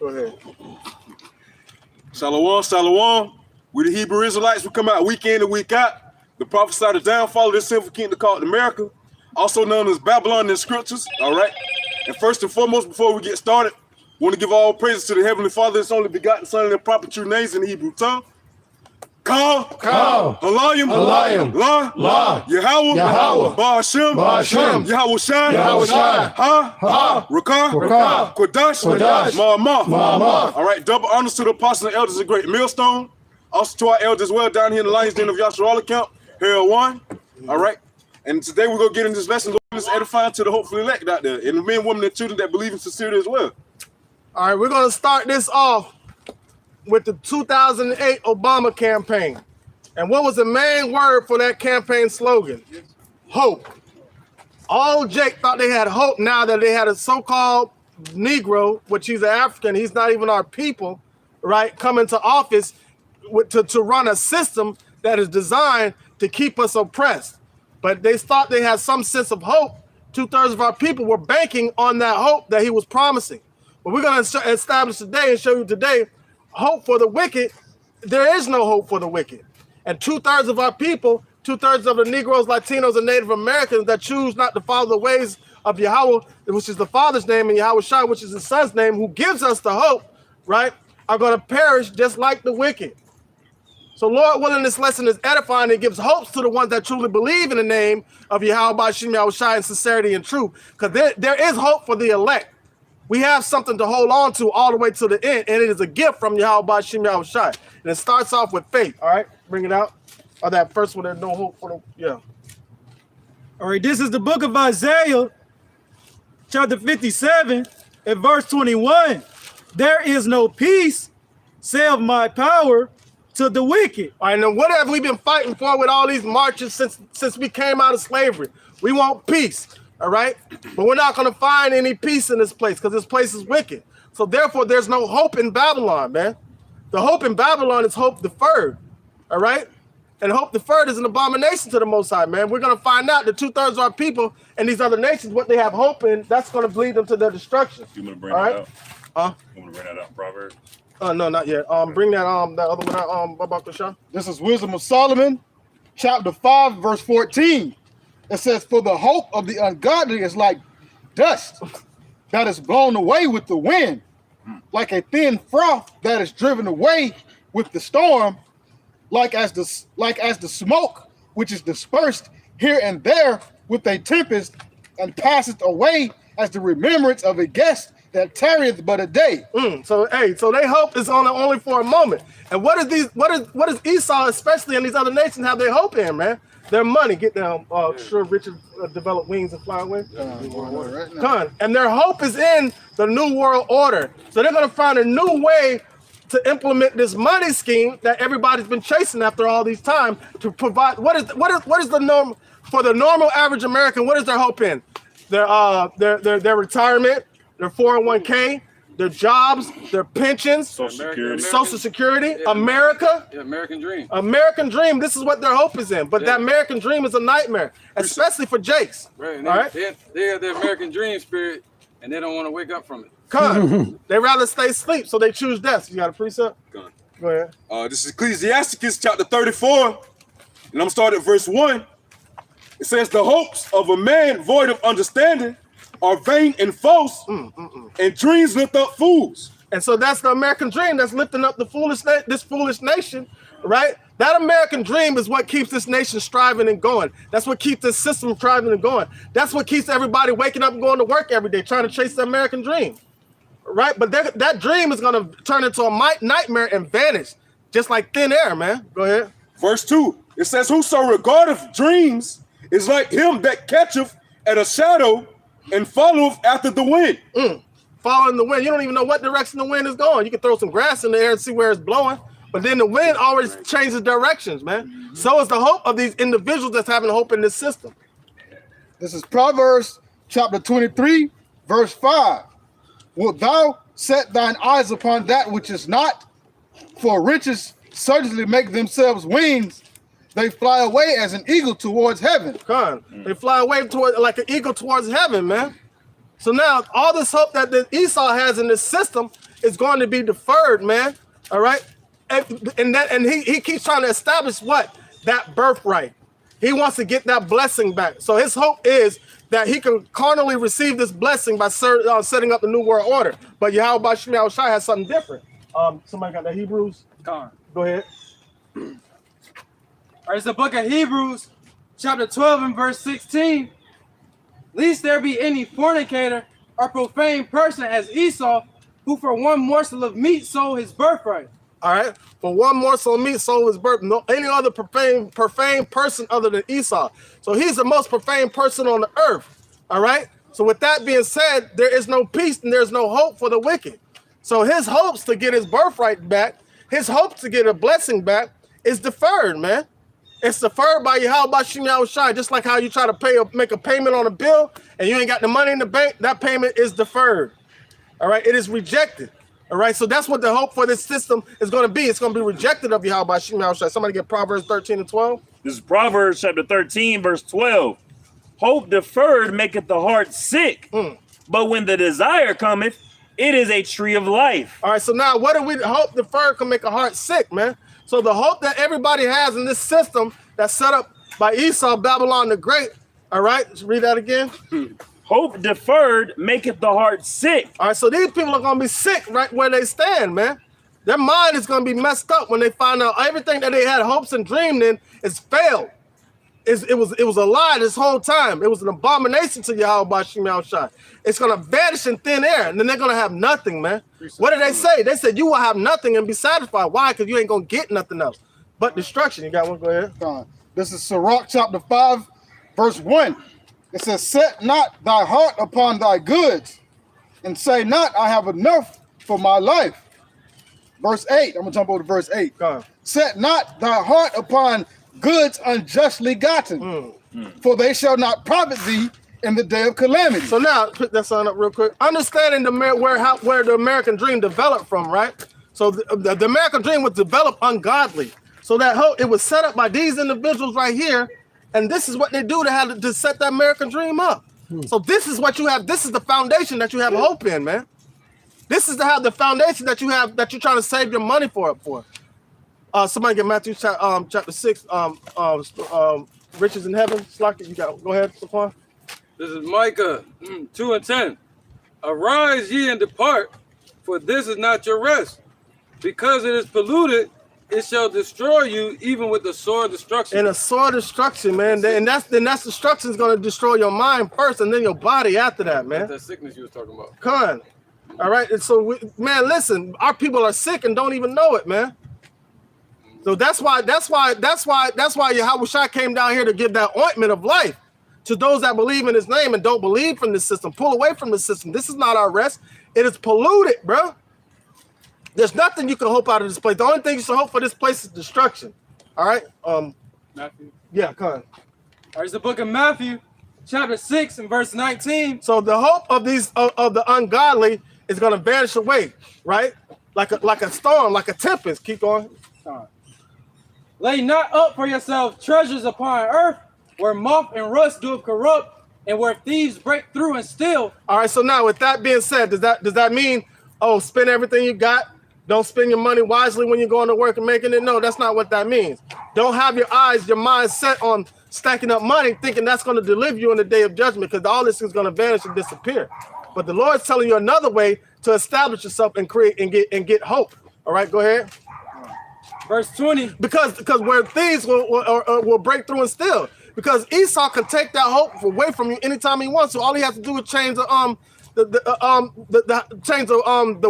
Go ahead. Shalom, shalom. We the Hebrew Israelites. We come out week in and week out. The prophesy the downfall of this sinful kingdom called America, also known as Babylon in the scriptures. All right. And first and foremost, before we get started, we want to give all praises to the Heavenly Father, His only begotten Son, and their proper true names in the Hebrew tongue. Ka, Halayim, La, Yahweh, Ba Hashem, Yahweh Shai, Ha, Rakah, Kodash, Ma'amah. All right, double honors to the apostles and elders of Great Millstone. Also to our elders as well down here in the Lions Den of Yasharala Camp, Hail 1. All right, and today we're going to get in this lesson, Lord, is edifying to the hopeful elect out there, and the men, women, and children that believe in sincerity as well. All right, we're going to start this off with the 2008 Obama campaign. And what was the main word for that campaign slogan? Hope. All Jake thought they had hope now that they had a so-called Negro, which he's an African, he's not even our people, right, come into office to run a system that is designed to keep us oppressed. But they thought they had some sense of hope. 2/3 of our people were banking on that hope that he was promising. But we're going to establish today and show you today hope for the wicked. There is no hope for the wicked. And 2/3 of our people, 2/3 of the Negroes, Latinos, and Native Americans that choose not to follow the ways of Yahweh, which is the Father's name, and Yahweh Shai, which is the Son's name, who gives us the hope, right, are going to perish just like the wicked. So Lord willing, this lesson is edifying and gives hopes to the ones that truly believe in the name of Yahweh Bashim Yahweh Shai in sincerity and truth. Because there is hope for the elect. We have something to hold on to all the way to the end, and it is a gift from Yahweh Bashim Yahweh Shai. And it starts off with faith. All right, bring it out. Or that first one, there's no hope for the, yeah. All right, this is the book of Isaiah, chapter 57, and verse 21. There is no peace, save my power, to the wicked. All right, now what have we been fighting for with all these marches since we came out of slavery? We want peace. All right, but we're not going to find any peace in this place because this place is wicked. So therefore, there's no hope in Babylon, man. The hope in Babylon is hope deferred. All right, and hope deferred is an abomination to the Most High, man. We're going to find out that 2/3 of our people and these other nations, what they have hope in, that's going to lead them to their destruction. You want to bring that out? You want to bring that out, Proverbs? No, not yet. Bring that that other one out, Babak Shah. This is Wisdom of Solomon, chapter 5, verse 14. It says, for the hope of the ungodly is like dust that is blown away with the wind, like a thin froth that is driven away with the storm, like as the smoke which is dispersed here and there with a tempest, and passeth away as the remembrance of a guest that tarrieth but a day. So they hope is only for a moment. And what is Esau, especially in these other nations, have their hope in, man? Their money, get them sure Richard develop wings and fly away. And their hope is in the new world order. So they're going to find a new way to implement this money scheme that everybody's been chasing after all these time to provide. What is the norm for the normal average American? What is their hope in? Their retirement, their 401k, their jobs, their pensions, Social Security, America. Yeah, American dream. American dream. This is what their hope is in. But that American dream is a nightmare, especially for Jakes. Right. All right. They have the American dream spirit, and they don't want to wake up from it. They rather stay asleep, so they choose death. You got a precept? Go ahead. This is Ecclesiasticus chapter 34, and I'm going to start at verse 1. It says, the hopes of a man void of understanding are vain and false, and dreams lift up fools. And so that's the American dream that's lifting up this foolish nation, right? That American dream is what keeps this nation striving and going. That's what keeps this system striving and going. That's what keeps everybody waking up and going to work every day, trying to chase the American dream, right? But that dream is going to turn into a nightmare and vanish, just like thin air, man. Go ahead. Verse 2, it says, whoso regardeth dreams is like him that catcheth at a shadow and followeth after the wind. Following the wind. You don't even know what direction the wind is going. You can throw some grass in the air and see where it's blowing, but then the wind always changes directions, man. So is the hope of these individuals that's having hope in this system. This is Proverbs chapter 23, verse 5. Wilt thou set thine eyes upon that which is not? For riches certainly make themselves wings. They fly away as an eagle towards heaven. They fly away toward like an eagle towards heaven, man. So now all this hope that the Esau has in this system is going to be deferred, man. All right, and he keeps trying to establish what? That birthright. He wants to get that blessing back. So his hope is that he can carnally receive this blessing by setting up the new world order. But Yahweh Shai has something different. Somebody got that Hebrews? Con. Go ahead. All right, it's the book of Hebrews, chapter 12 and verse 16. Lest there be any fornicator or profane person as Esau, who for one morsel of meat sold his birthright. All right. For one morsel of meat sold his birth. No, any other profane person other than Esau. So he's the most profane person on the earth. All right. So with that being said, there is no peace and there's no hope for the wicked. So his hopes to get his birthright back, his hopes to get a blessing back is deferred, man. It's deferred by Yahweh Shai, just like how you try to make a payment on a bill and you ain't got the money in the bank, that payment is deferred. All right. It is rejected. All right, so that's what the hope for this system is going to be. It's going to be rejected of Yahweh Shai. Somebody get Proverbs 13 and 12. This is Proverbs chapter 13, verse 12. Hope deferred maketh the heart sick, but when the desire cometh, it is a tree of life. All right, so now what do we hope deferred can make a heart sick, man? So the hope that everybody has in this system that's set up by Esau, Babylon the Great. All right, let's read that again. Hope deferred maketh the heart sick. All right, so these people are going to be sick right where they stand, man. Their mind is going to be messed up when they find out everything that they had hopes and dreamed in is failed. It was a lie this whole time. It was an abomination to Yahweh Shai. It's going to vanish in thin air, and then they're going to have nothing, man. What did they say? They said you will have nothing and be satisfied. Why? Because you ain't going to get nothing else but destruction. You got one? Go ahead. This is Sirach chapter 5, verse 1. It says, set not thy heart upon thy goods, and say not, I have enough for my life. Verse 8, I'm going to jump over to verse 8. Set not thy heart upon goods unjustly gotten, for they shall not profit thee in the day of calamity. So now, pick that sign up real quick. Understanding where the American dream developed from, right? So the American dream was developed ungodly. So that it was set up by these individuals right here. And this is what they do to set that American dream up. So this is what you have. This is the foundation that you have hope in, man. This is the foundation that you have, that you're trying to save your money for. Somebody get Matthew chapter 6, riches in heaven. Slocky, you got. Go ahead, Saquon. This is Micah 2 and 10. Arise ye and depart, for this is not your rest. Because it is polluted, it shall destroy you, even with the sword destruction. And a sword destruction, man. And that's destruction is going to destroy your mind first, and then your body after that, man. That's that sickness you was talking about. Con. All right. And so, man, listen, our people are sick and don't even know it, man. So that's why Yahweh Shai came down here to give that ointment of life to those that believe in his name and don't believe from the system. Pull away from the system. This is not our rest. It is polluted, bro. There's nothing you can hope out of this place. The only thing you should hope for this place is destruction. All right. Matthew. Yeah, come on. All right, it's the book of Matthew, chapter 6 and verse 19. So the hope of these of the ungodly is going to vanish away, right? Like a storm, like a tempest. Keep going. Lay not up for yourselves treasures upon earth, where moth and rust do corrupt, and where thieves break through and steal. All right. So now, with that being said, does that mean, spend everything you got? Don't spend your money wisely when you're going to work and making it? No, that's not what that means. Don't have your mind set on stacking up money, thinking that's going to deliver you in the day of judgment, because all this is going to vanish and disappear. But the Lord's telling you another way to establish yourself and create and get hope. All right, go ahead. Verse 20. Because where thieves will break through and steal. Because Esau can take that hope away from you anytime he wants. So all he has to do is change the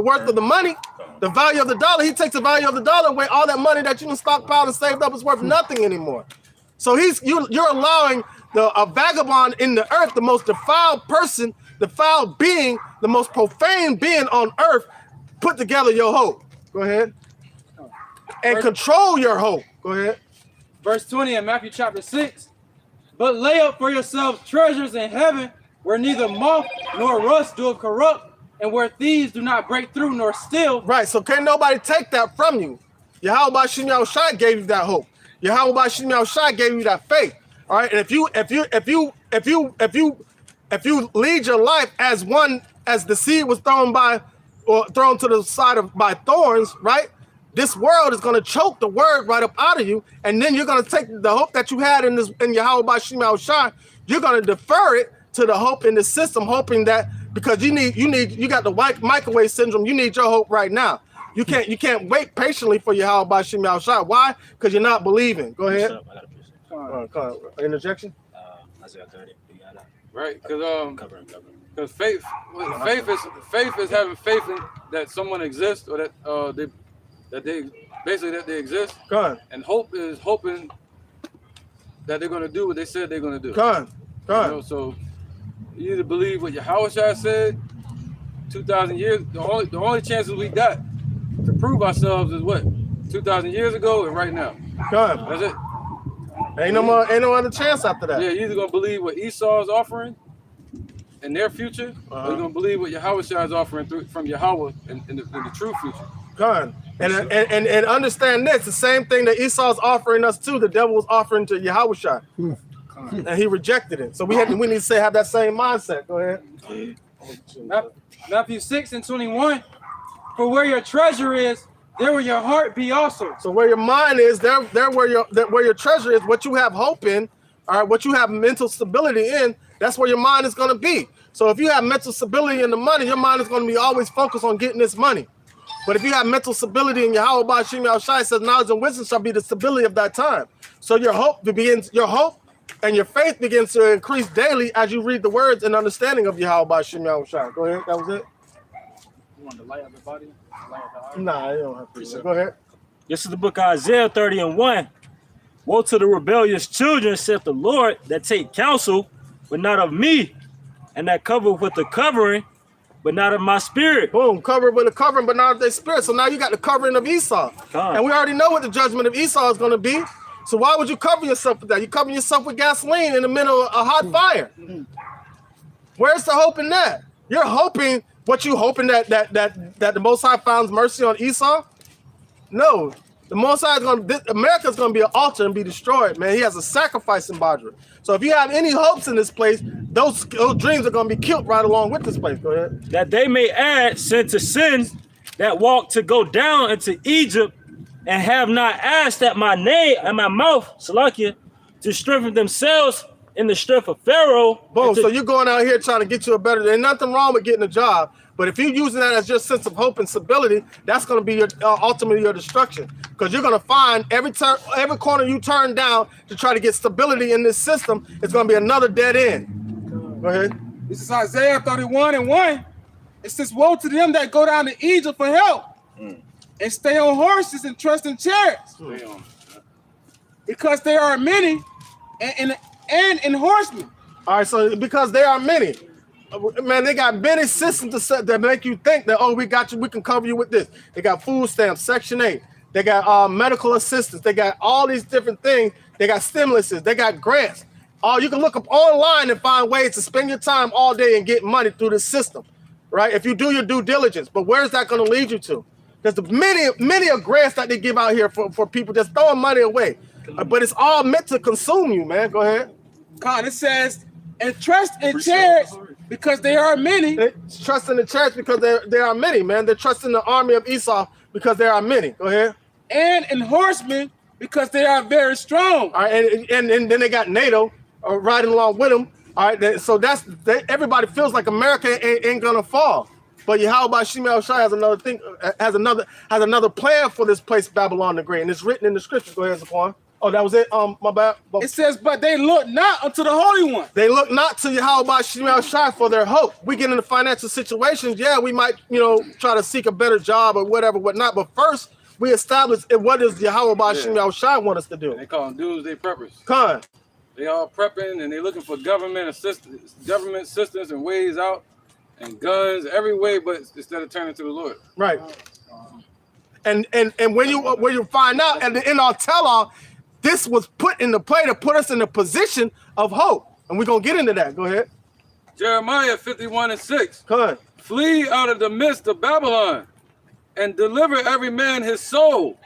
worth of the money, the value of the dollar. He takes the value of the dollar away. All that money that you can stockpile and saved up is worth nothing anymore. So you're allowing a vagabond in the earth, the most defiled person, defiled being, the most profane being on earth, put together your hope. Go ahead. And control your hope. Go ahead. Verse 20 in Matthew chapter 6. But lay up for yourselves treasures in heaven, where neither moth nor rust do corrupt, and where thieves do not break through nor steal. Right. So can't nobody take that from you. Yahweh Shai gave you that hope. Yahweh Shai gave you that faith. All right. And if you lead your life as the seed was thrown by or thrown to the side of by thorns, right? This world is going to choke the word right up out of you, and then you're going to take the hope that you had in Yahweh Bashim Yahushua, you're going to defer it to the hope in the system, hoping that because you got the microwave syndrome, you need your hope right now. You can't wait patiently for Yahweh Bashim Yahushua. Why? Because you're not believing. Go ahead. I got a question. Interjection. Isaiah 30. You got that? Right? Because Covering. because faith is having faith in that someone exists or that they exist, Go and hope is hoping that they're gonna do what they said they're gonna do. on. You know, so you either believe what Yahushua said 2,000 years. The only chances we got to prove ourselves is what 2,000 years ago and right now. That's it. Ain't no other chance after that. Yeah, you're either gonna believe what Esau is offering in their future, or you're gonna believe what Yahushua is offering from Yahweh in the true future. Con. And understand this, the same thing that Esau's offering us too, the devil was offering to Yahushua. And he rejected it. So we need to have that same mindset. Go ahead. Matthew 6:21. For where your treasure is, there will your heart be also. So where your mind is, there where your treasure is, what you have hope in, all right, what you have mental stability in, that's where your mind is going to be. So if you have mental stability in the money, your mind is going to be always focused on getting this money. But if you have mental stability in Yahweh Bashim Yahushua, says knowledge and wisdom shall be the stability of that time. So your hope and your faith begins to increase daily as you read the words and understanding of Yahweh Bashim Yahushua. Go ahead. That was it. You want the light of the body? The light of the eye? Nah, you don't have to. Go ahead. This is the book of Isaiah 30:1. Woe to the rebellious children, saith the Lord, that take counsel, but not of me, and that cover with the covering, but not of my spirit. Boom, covered with a covering, but not of their spirit. So now you got the covering of Esau. God. And we already know what the judgment of Esau is going to be. So why would you cover yourself with that? You cover yourself with gasoline in the middle of a hot fire. Where's the hope in that? You're hoping, what you hoping that the Most High finds mercy on Esau? No. The Most High America's going to be an altar and be destroyed, man. He has a sacrifice in Badra. So if you have any hopes in this place, those dreams are going to be killed right along with this place. Go ahead. That they may add sin to sin, that walk to go down into Egypt, and have not asked at my name and my mouth, Salakia, to strengthen themselves in the strength of Pharaoh. Boom. So you're going out here trying to get you a better. There's nothing wrong with getting a job, but if you're using that as your sense of hope and stability, that's going to be your ultimately your destruction. Because you're going to find every corner you turn down to try to get stability in this system, it's going to be another dead end. Go ahead. This is Isaiah 31:1. It says, woe to them that go down to Egypt for help and stay on horses and trust in chariots. Because there are many and in horsemen. All right, so because there are many, man, they got many systems that make you think that, oh, we got you, we can cover you with this. They got food stamps, Section 8. They got medical assistance. They got all these different things. They got stimuluses. They got grants. You can look up online and find ways to spend your time all day and get money through this system, right? If you do your due diligence. But where's that going to lead you to? There's many grants that they give out here for people just throwing money away. But it's all meant to consume you, man. Go ahead. God, it says, and trust in chariots because there are many. They trust in the chariots because there are many, man. They're trusting the army of Esau because there are many. Go ahead. And in horsemen because they are very strong. All right, and then they got NATO riding along with them. All right, so everybody feels like America ain't gonna fall. But Yahweh Shimei Shai has another thing, has another plan for this place, Babylon the Great, and it's written in the scriptures. Go ahead, Zaquan. Oh, that was it. My bad. It says, but they look not unto the Holy One. They look not to Yahweh Shimei Shai for their hope. We get into financial situations, yeah, we might, try to seek a better job or whatnot. But first, we establish what does Yahweh Shimei Shai want us to do. And they call them doomsday preppers. Con. They all prepping and they looking for government assistance and ways out and guns every way, but instead of turning to the Lord. Right. And when you find out at the end of tell-all, this was put into play to put us in a position of hope. And we're gonna get into that. Go ahead. Jeremiah 51:6. Con. Flee out of the midst of Babylon and deliver every man his soul.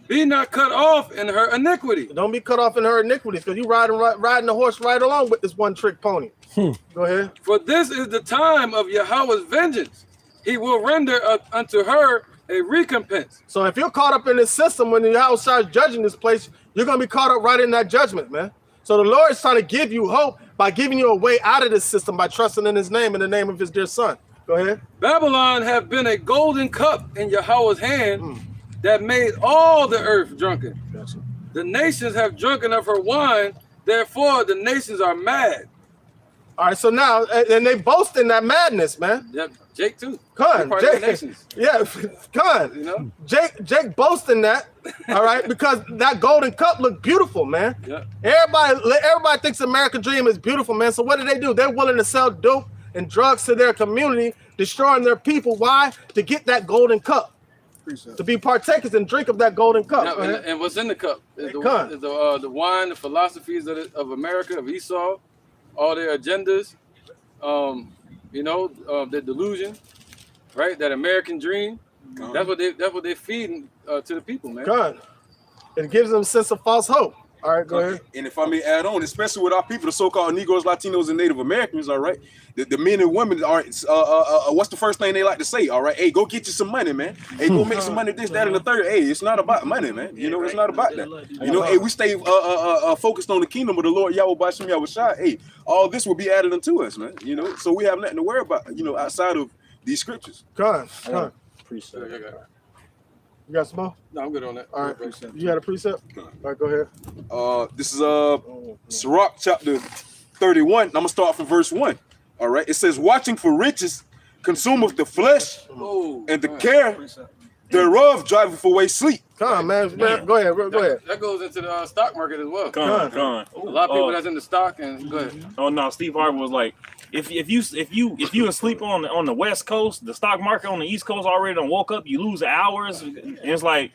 Be not cut off in her iniquity. Don't be cut off in her iniquities, because you riding the horse right along with this one-trick pony. Go ahead. For this is the time of Yahweh's vengeance, he will render unto her a recompense. So if you're caught up in this system when the outside's judging this place, you're gonna be caught up right in that judgment, man. So the Lord is trying to give you hope by giving you a way out of this system by trusting in his name, in the name of his dear son. Go ahead. Babylon have been a golden cup in Yahweh's hand that made all the earth drunken. Gotcha. The nations have drunken of her wine, therefore the nations are mad. All right, so now, and they boast in that madness, man. Yep, Jake too. Con, Part of the Jake, nations, yeah, con. you know? Jake boasting that, all right, because that golden cup looked beautiful, man. Yeah. Everybody thinks American dream is beautiful, man. So what do? They're willing to sell dope and drugs to their community, destroying their people. Why? To get that golden cup. To be partakers and drink of that golden cup. Now, and what's in the cup is Con. the wine, the philosophies of America, of Esau, all their agendas, you know, their delusion, right? That American dream. That's what they're feeding to the people, man. Con. It gives them a sense of false hope. All right, go ahead. And if I may add on, especially with our people, the so-called Negroes, Latinos, and Native Americans, all right, the men and women are, what's the first thing they like to say? All right, hey, go get you some money, man. Hey, go make some money, this, that, and the third. Hey, it's not about money, man. You know, it's not about that. You know, hey, we stay focused on the kingdom of the Lord Yahweh Bashim Yahushua. Hey, all this will be added unto us, man. You know, so we have nothing to worry about, you know, outside of these scriptures. Con. Appreciate it. You got some more? No, I'm good on that. All right. You got a precept? All right, go ahead. This is Sirach chapter 31. I'm gonna start from verse 1. All right. It says, watching for riches consumeth the flesh, and the care thereof driveth away sleep. Come on, man. Go ahead. That goes into the stock market as well. Con. A lot of people that's in the stock and go ahead. Oh no, Steve Harvey was like, if you asleep on the West Coast, the stock market on the East Coast already done woke up, you lose hours. And it's like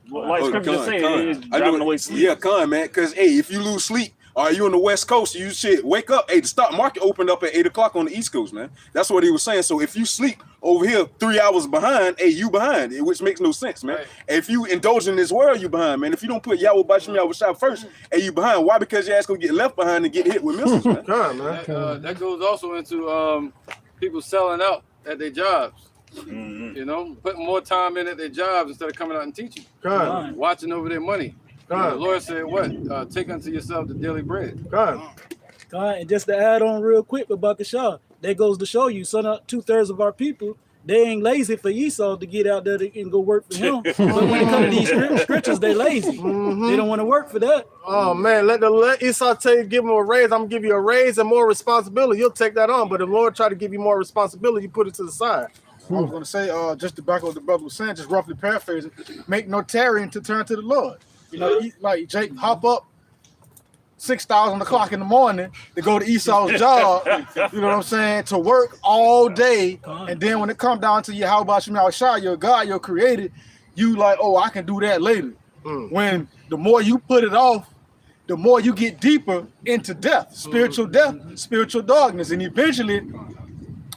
scripture just say, it's driving away sleep. Yeah, con, man. Because hey, if you lose sleep, or you on the West Coast, you should wake up. Hey, the stock market opened up at 8 o'clock on the East Coast, man. That's what he was saying. So if you sleep over here 3 hours behind, hey, you behind, which makes no sense, man. Right. If you indulge in this world, you behind, man. If you don't put Yahweh Bashim Yahushua first, hey, you behind. Why? Because your ass gonna get left behind and get hit with missiles, man. Come on, man. That goes also into people selling out at their jobs. You know, putting more time in at their jobs instead of coming out and teaching. Come on. Watching over their money. The Lord said, what? Take unto yourself the daily bread. Come on. And just to add on real quick with Bakashaw, that goes to show you, son, 2/3 of our people, they ain't lazy for Esau to get out there and go work for him. But when it comes to these scriptures, they lazy. They don't want to work for that. Oh man, let Esau tell you, give him a raise. I'm gonna give you a raise and more responsibility. You'll take that on. But if the Lord try to give you more responsibility, you put it to the side. I was going to say, just to back up what the brother was saying, just roughly paraphrasing, make no tarrying to turn to the Lord. You know, like Jake, hop up 6,000 o'clock in the morning to go to Esau's job, you know what I'm saying, to work all day. And then when it comes down to you, how about Shah, your God, your creator, you like, oh, I can do that later. When the more you put it off, the more you get deeper into death, spiritual darkness. And eventually,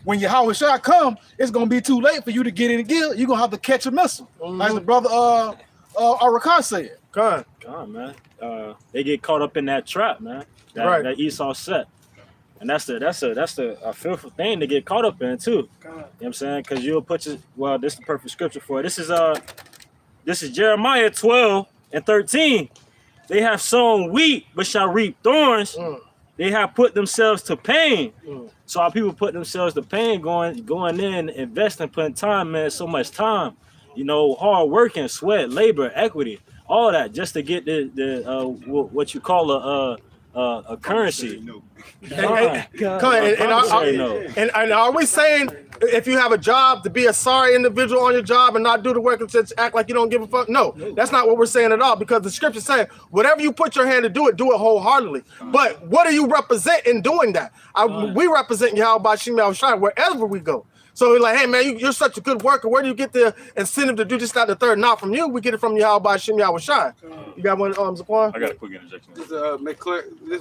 when Yahweh Shah come, it's gonna be too late for you to get in the gear. You're gonna have to catch a missile. Like the brother Arakan said. Come God, man. They get caught up in that trap, man. That Esau set. And that's a fearful thing to get caught up in too. You know what I'm saying? Because you'll put this is the perfect scripture for it. This is Jeremiah 12:13. They have sown wheat but shall reap thorns. They have put themselves to pain. So our people put themselves to pain, going in, investing, putting time, man, so much time, you know, hard working, sweat, labor, equity, all that just to get the what you call a currency. And are we saying if you have a job to be a sorry individual on your job and not do the work and just act like you don't give a fuck? No, that's not what we're saying at all, because the scripture says whatever you put your hand to do it wholeheartedly. But what do you represent in doing that? We represent Yahweh Bashim Yahushua wherever we go. So we're like, hey man, you're such a good worker. Where do you get the incentive to do this, that, the third? Not from you. We get it from Yahweh Bashim Yahushua. You got one, Zaquan? I got a quick interjection. This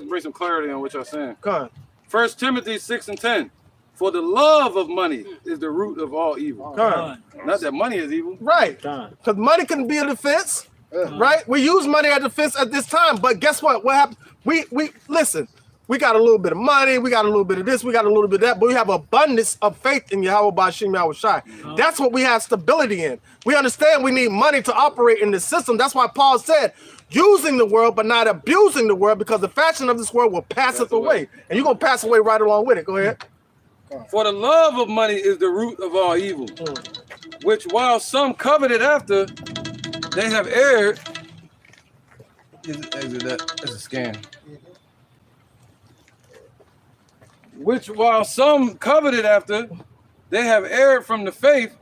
bring some clarity on what you're saying. Come on. 1 Timothy 6:10. For the love of money is the root of all evil. Not that money is evil. Right. Because money can be a defense. Right? We use money as a defense at this time. But guess what? What happens? We listen. we got a little bit of money, we got a little bit of this, we got a little bit of that, but we have abundance of faith in Yahweh Bashim Yahweh Shai. That's what we have stability in. We understand we need money to operate in this system. That's why Paul said, using the world, but not abusing the world, because the fashion of this world will passeth away. And you're going to pass away right along with it. Go ahead. For the love of money is the root of all evil, which while some coveted after, they have erred. Exit that. That's a scam. Which while some coveted after, they have erred from the faith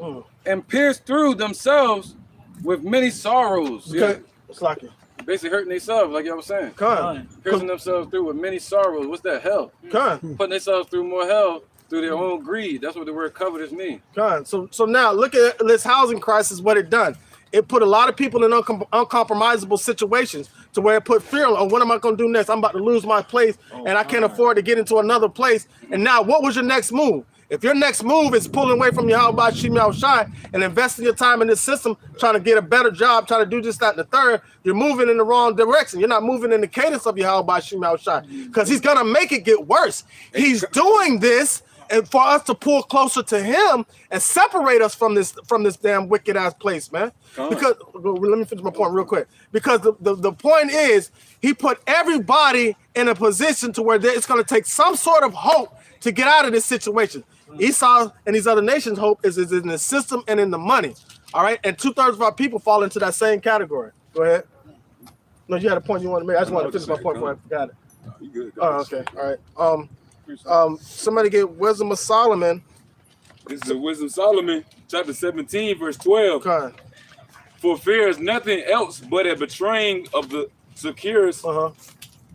and pierced through themselves with many sorrows. Okay. It's like it. Basically hurting themselves, like y'all was saying. Come. Piercing themselves through with many sorrows. What's that? Hell. Come. Putting themselves through more hell through their own greed. That's what the word covetous means. Come. So now look at this housing crisis, what it done. It put a lot of people in uncompromisable situations to where it put fear on, oh, what am I going to do next? I'm about to lose my place and I can't afford to get into another place. And now what was your next move? If your next move is pulling away from Yahweh Bashim Yahweh Shai and investing your time in this system, trying to get a better job, trying to do this, that, and the third, you're moving in the wrong direction. You're not moving in the cadence of Yahweh Bashim Yahweh Shai, because he's going to make it get worse. He's doing this and for us to pull closer to him and separate us from this damn wicked ass place, man. Because let me finish my point real quick. Because the point is, he put everybody in a position to where it's going to take some sort of hope to get out of this situation. Esau and these other nations' hope is in the system and in the money. All right, and 2/3 of our people fall into that same category. Go ahead. No, you had a point you wanted to make. I just wanted to finish my point before I forgot it. You good? Oh, okay. All right. Somebody get Wisdom of Solomon. This is the Wisdom of Solomon, chapter 17, verse 12. Okay. For fear is nothing else but a betraying of the securest,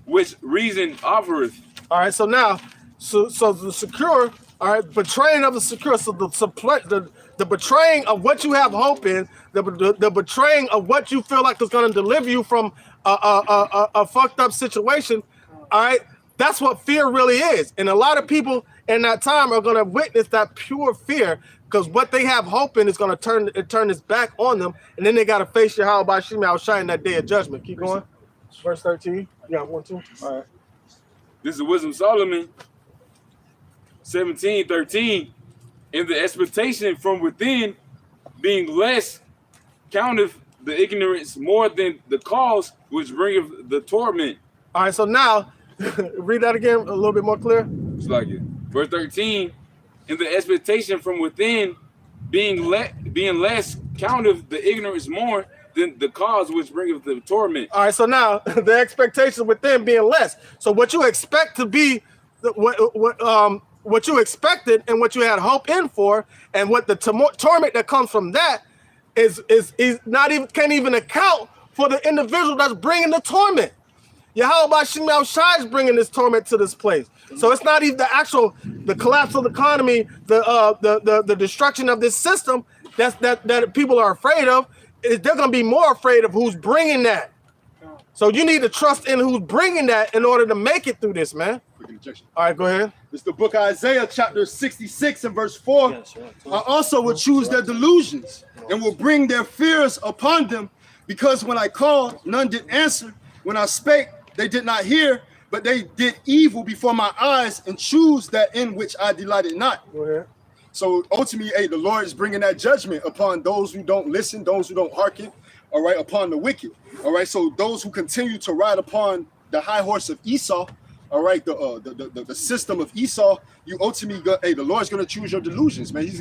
which reason offereth. All right. So now, so the secure. All right, betraying of the secure. So the betraying of what you have hope in, the betraying of what you feel like is going to deliver you from a fucked up situation. All right, that's what fear really is. And a lot of people in that time are going to witness that pure fear, because what they have hope in is going to turn its back on them, and then they got to face Yahweh Bashim Yahweh Shai in that day of judgment. Keep going. Verse 13. You got 1, 2. All right. This is the Wisdom of Solomon, 17:13. In the expectation from within, being less, counteth the ignorance more than the cause which bringeth the torment. All right, so now, read that again a little bit more clear. It's like it. Verse 13. In the expectation from within, being less, counteth the ignorance more than the cause which bringeth the torment. All right, so now the expectation within being less. So what you expect to be, what you expected and what you had hope in for, and what the torment that comes from that is not even, can't even account for the individual that's bringing the torment. Yahweh Bashim Yahweh Shai is bringing this torment to this place. So it's not even the collapse of the economy, the destruction of this system that people are afraid of. They're going to be more afraid of who's bringing that. So you need to trust in who's bringing that in order to make it through this, man. All right, go ahead. It's the book of Isaiah, chapter 66 and verse 4. I also will choose their delusions and will bring their fears upon them, because when I called, none did answer. When I spake, they did not hear, but they did evil before my eyes and choose that in which I delighted not. Go ahead. So ultimately, hey, the Lord is bringing that judgment upon those who don't listen, those who don't hearken, all right, upon the wicked. All right, so those who continue to ride upon the high horse of Esau, all right, the system of Esau, you ultimately got, hey, the Lord's gonna choose your delusions, man. He's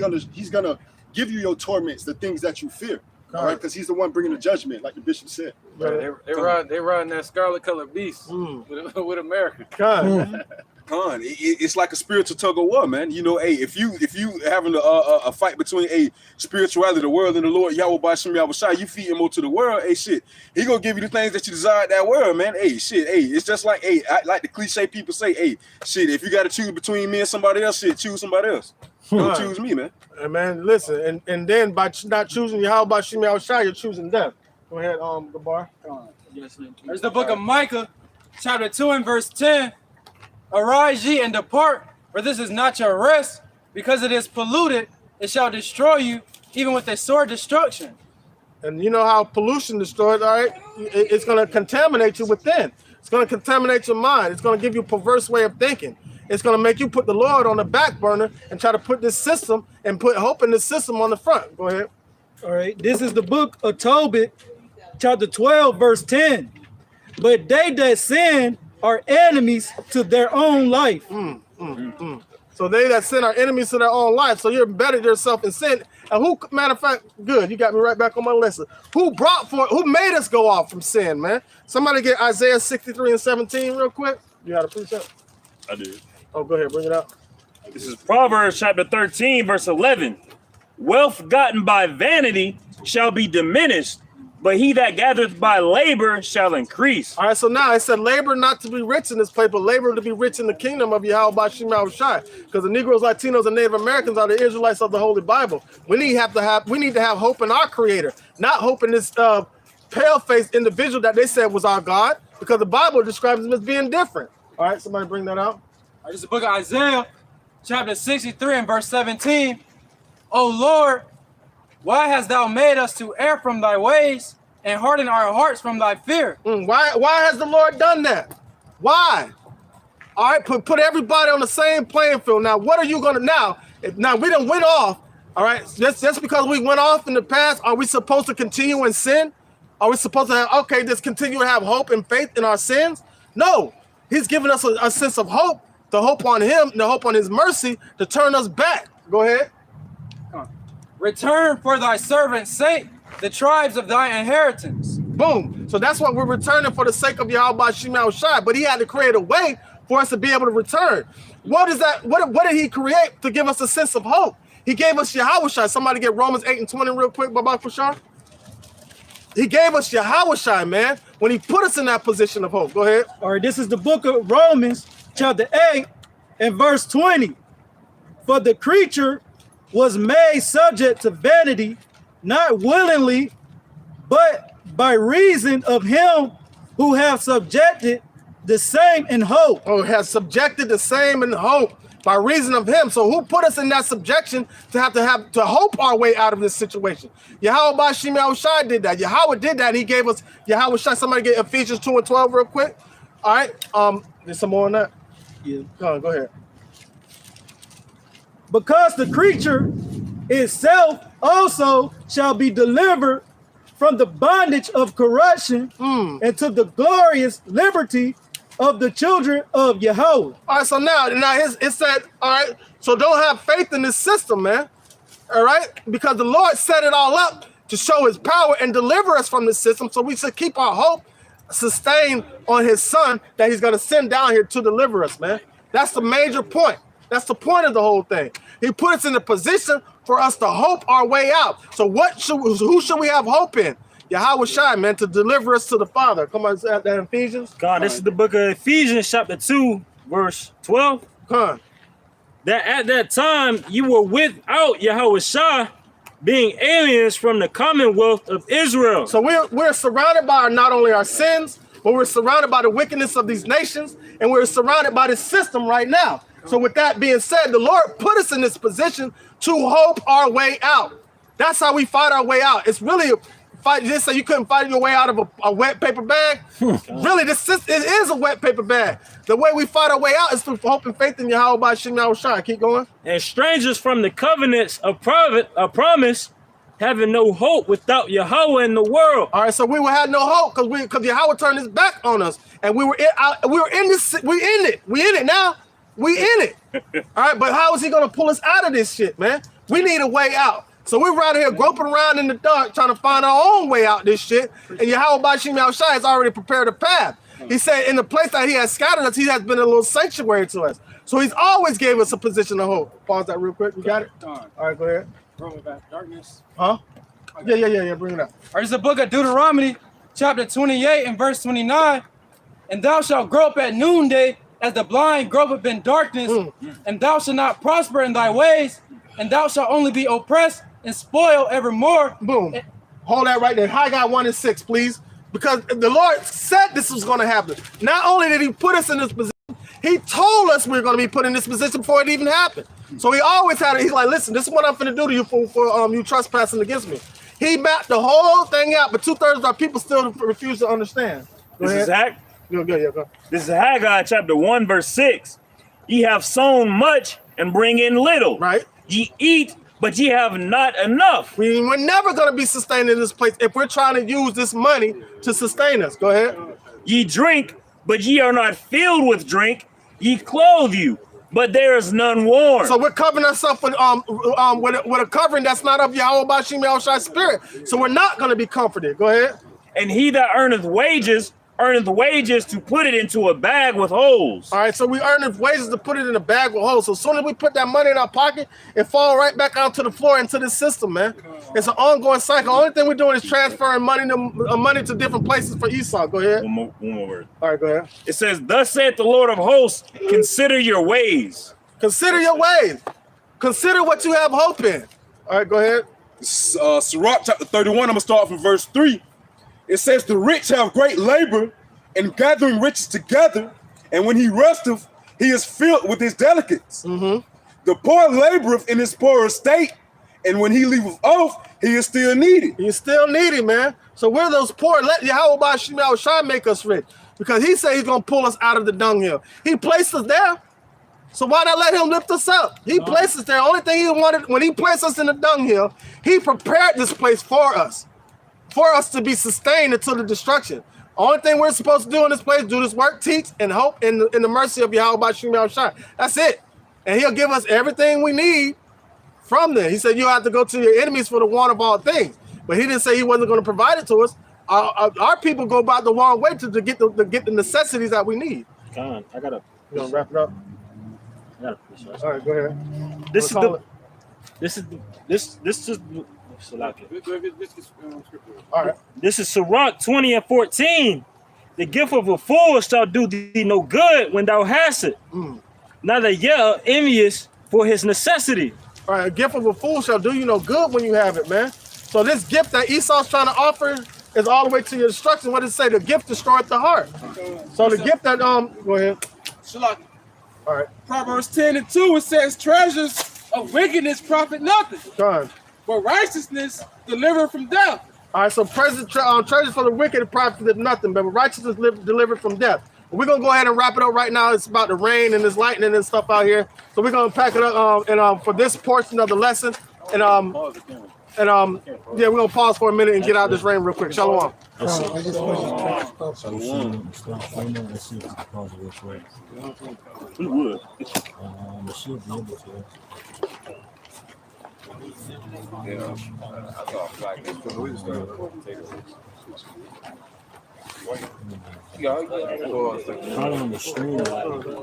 gonna give you your torments, the things that you fear. All right, because he's the one bringing the judgment, like the bishop said. They riding that scarlet colored beast with America. God. It's like a spiritual tug of war, man. You know, hey, if you having a fight between a spirituality, the world, and the Lord Yahweh Bashim Yahweh Shai, you feed him more to the world. Hey, shit, he gonna give you the things that you desire in that world, man. Hey, shit, hey, it's just like, hey, like the cliche people say, hey, shit, if you got to choose between me and somebody else, shit, choose somebody else. Don't choose me, man. And man, listen, and then by not choosing Yahweh Bashim Yahweh Shai, you're choosing death. Go ahead, Gabar. There's the book of Micah, chapter 2 and verse 10. Arise ye and depart, for this is not your rest, because it is polluted, it shall destroy you, even with a sore destruction. And you know how pollution destroys, all right? It's going to contaminate you within. It's going to contaminate your mind. It's going to give you a perverse way of thinking. It's going to make you put the Lord on the back burner and try to put this system and put hope in the system on the front. Go ahead. All right, this is the book of Tobit, chapter 12, verse 10. But they that sin are enemies to their own life. So they that sin are enemies to their own life. So you're embedded yourself in sin. And who, matter of fact, good, you got me right back on my list. Who made us go off from sin, man? Somebody get Isaiah 63 and 17 real quick. You got a precept? I did. Oh, go ahead, bring it out. This is Proverbs chapter 13, verse 11. Wealth gotten by vanity shall be diminished, but he that gathereth by labor shall increase. All right, so now it said labor not to be rich in this place, but labor to be rich in the kingdom of Yahweh Bashim Yahushai. Because the Negroes, Latinos, and Native Americans are the Israelites of the Holy Bible. We need to have hope in our Creator, not hope in this pale-faced individual that they said was our God, because the Bible describes him as being different. All right, somebody bring that out. All right, this is the book of Isaiah, chapter 63 and verse 17. O Lord, why hast thou made us to err from thy ways and harden our hearts from thy fear? Why has the Lord done that? Why? All right, put everybody on the same playing field. Now, what are you going to now we done went off. All right, just because we went off in the past, are we supposed to continue in sin? Are we supposed to just continue to have hope and faith in our sins? No, he's given us a sense of hope, to hope on him, to hope on his mercy, to turn us back. Go ahead. Return for thy servant's sake the tribes of thy inheritance. Boom. So that's what we're returning for the sake of Yahweh Bashim Yahushai. But he had to create a way for us to be able to return. What is that? What did he create to give us a sense of hope? He gave us Yahushai. Somebody get Romans 8 and 20 real quick, Baba Kushar. He gave us Yahushai, man, when he put us in that position of hope. Go ahead. All right, this is the book of Romans, chapter 8 and verse 20. For the creature was made subject to vanity, not willingly, but by reason of him who have subjected the same in hope. Oh, has subjected the same in hope by reason of him. So who put us in that subjection to have to hope our way out of this situation? Yahweh Bashim Yahushai did that. Yahweh did that. He gave us Yahushai. Somebody get Ephesians 2 and 12 real quick. All right. There's some more on that. Yeah. Go ahead. Because the creature itself also shall be delivered from the bondage of corruption into the glorious liberty of the children of Yahweh. All right, so now it said, all right, so don't have faith in this system, man. All right, because the Lord set it all up to show his power and deliver us from this system. So we should keep our hope sustained on his son that he's going to send down here to deliver us, man. That's the major point. That's the point of the whole thing. He put us in a position for us to hope our way out. So who should we have hope in? Yahushai, man, to deliver us to the Father. Come on, is that Ephesians? God, this is the book of Ephesians, chapter 2, verse 12. Come on. That at that time you were without Yahushai, being aliens from the commonwealth of Israel. So we're surrounded by not only our sins, but we're surrounded by the wickedness of these nations, and we're surrounded by this system right now. So with that being said, the Lord put us in this position to hope our way out. That's how we fight our way out. It's really fight. Just so you couldn't fight your way out of a wet paper bag. Really, it is a wet paper bag. The way we fight our way out is through hope and faith in Yahweh Bashim Yahushai. Keep going. And strangers from the covenants of promise, having no hope without Yahweh in the world. All right, so we had no hope because Yahweh turned his back on us, and we were in it now. We in it. All right, but how is he gonna pull us out of this shit, man? We need a way out. So we're right here groping around in the dark trying to find our own way out this shit. And Yahweh Bashim Yahushai has already prepared a path. He said in the place that he has scattered us, he has been a little sanctuary to us. So he's always gave us a position of hope. Pause that real quick. You got it? All right, go ahead. Roman back, darkness. Huh? Yeah. Bring it up. All right, this is the book of Deuteronomy, chapter 28 and verse 29. And thou shalt grope at noonday as the blind gropeth in darkness, and thou shalt not prosper in thy ways, and thou shalt only be oppressed and spoiled evermore. Boom. Hold that right there. Haggai 1 and 6, please. Because the Lord said this was going to happen. Not only did he put us in this position, he told us we were going to be put in this position before it even happened. So he always had it. He's like, listen, this is what I'm going to do to you for you trespassing against me. He mapped the whole thing out, but 2/3 of our people still refuse to understand. This is Acts Go. This is Haggai chapter 1, verse 6. Ye have sown much and bring in little. Right. Ye eat, but ye have not enough. We're never going to be sustained in this place if we're trying to use this money to sustain us. Go ahead. Ye drink, but ye are not filled with drink. Ye clothe you, but there is none warm. So we're covering ourselves with a covering that's not of Yahweh Bashim Yahushai spirit. So we're not going to be comforted. Go ahead. And he that earneth wages to put it into a bag with holes. All right, so we earn wages to put it in a bag with holes. So as soon as we put that money in our pocket, it fall right back out to the floor into the system, man. It's an ongoing cycle. Only thing we're doing is transferring money to different places for Esau. Go ahead. One more word. All right, go ahead. It says, thus saith the Lord of hosts, consider your ways. Consider your ways. Consider what you have hope in. All right, go ahead. Sirach chapter 31, I'm going to start from verse 3. It says, the rich have great labor in gathering riches together, and when he resteth, he is filled with his delicates. The poor laboreth in his poor estate, and when he leaveth off, he is still needy. He's still needy, man. So we're those poor. Let Yahweh Bashim Yahushai make us rich, because he said he's going to pull us out of the dunghill. He placed us there. So why not let him lift us up? He placed us there. Only thing he wanted, when he placed us in the dunghill, he prepared this place for us to be sustained until the destruction. Only thing we're supposed to do in this place, do this work, teach, and hope in the mercy of Yahweh Bashim Yahushai. That's it. And he'll give us everything we need from there. He said you have to go to your enemies for the want of all things. But he didn't say he wasn't going to provide it to us. Our people go about the wrong way to get the necessities that we need. Con, I gotta. You gonna wrap it up? I gotta push this. All right, go ahead. This is All right. This is Sirach 20 and 14. The gift of a fool shall do thee no good when thou hast it. Neither yet envious for his necessity. All right, a gift of a fool shall do you no good when you have it, man. So this gift that Esau's trying to offer is all the way to your destruction. What does it say? The gift destroyeth the heart. So the gift that go ahead. Shalaki. All right. Proverbs 10 and 2, it says, treasures of wickedness profit nothing, Done. but righteousness deliver from death. All right, so treasures for the wicked profit nothing, but righteousness delivered from death. We're gonna go ahead and wrap it up right now. It's about the rain and this lightning and stuff out here, so we're gonna pack it up and for this portion of the lesson. And yeah, we're gonna pause for a minute and get out this rain real quick. Shalom. We would. Probably on the stream.